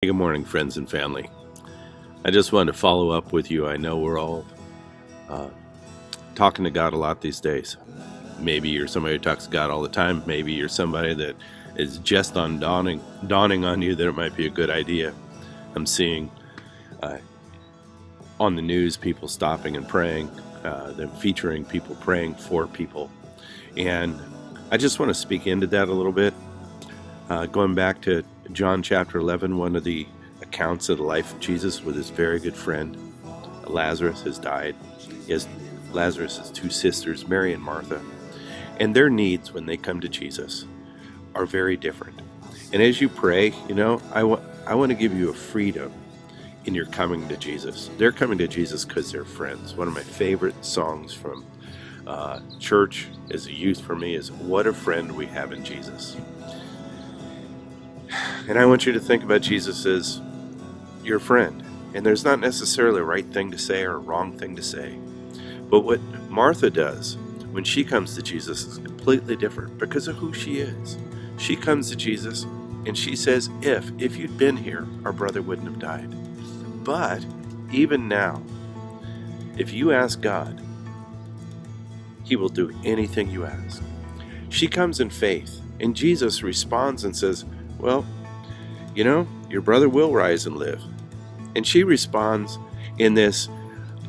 Good morning, friends and family. I just wanted to follow up with you. I know we're all uh, talking to God a lot these days. Maybe you're somebody who talks to God all the time. Maybe you're somebody that is just dawning on you that it might be a good idea. I'm seeing uh, on the news people stopping and praying, them featuring people praying for people. And I just want to speak into that a little bit. Going back to John chapter 11, one of the accounts of the life of Jesus with his very good friend Lazarus has died. Lazarus has two sisters, Mary and Martha, and their needs when they come to Jesus are very different. And as you pray, I want to give you a freedom in your coming to Jesus. They're coming to Jesus because they're friends. One of my favorite songs from church as a youth for me is "What a Friend We Have in Jesus." And I want you to think about Jesus as your friend. And there's not necessarily a right thing to say or a wrong thing to say. But what Martha does when she comes to Jesus is completely different because of who she is. She comes to Jesus and she says, if you'd been here, our brother wouldn't have died. But even now, if you ask God, he will do anything you ask. She comes in faith, and Jesus responds and says, well, your brother will rise and live. And she responds in this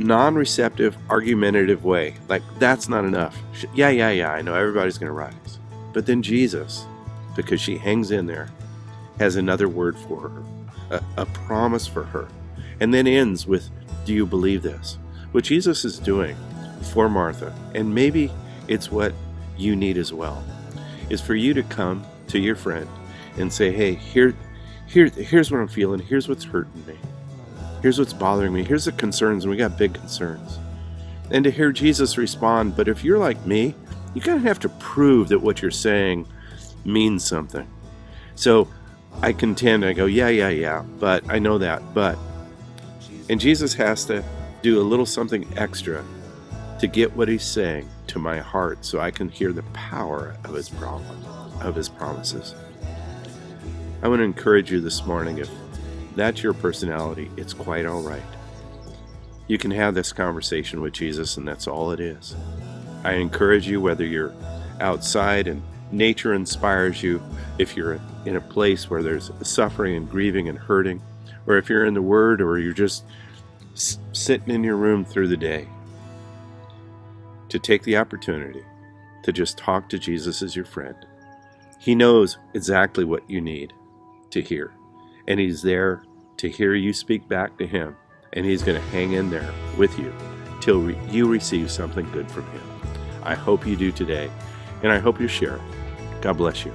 non-receptive, argumentative way. Like, that's not enough. Yeah, I know everybody's going to rise. But then Jesus, because she hangs in there, has another word for her, a promise for her. And then ends with, do you believe this? What Jesus is doing for Martha, and maybe it's what you need as well, is for you to come to your friend and say, hey, here's what I'm feeling. Here's what's hurting me. Here's what's bothering me. Here's the concerns, and we got big concerns. And to hear Jesus respond, but if you're like me, you kind of have to prove that what you're saying means something. So I contend, I go, yeah, but I know that, but. And Jesus has to do a little something extra to get what he's saying to my heart so I can hear the power of his promises. I want to encourage you this morning, if that's your personality, it's quite all right. You can have this conversation with Jesus, and that's all it is. I encourage you, whether you're outside and nature inspires you, if you're in a place where there's suffering and grieving and hurting, or if you're in the Word, or you're just sitting in your room through the day, to take the opportunity to just talk to Jesus as your friend. He knows exactly what you need to hear, and he's there to hear you speak back to him, and he's going to hang in there with you till you receive something good from him. I hope you do today, and I hope you share it. God bless you.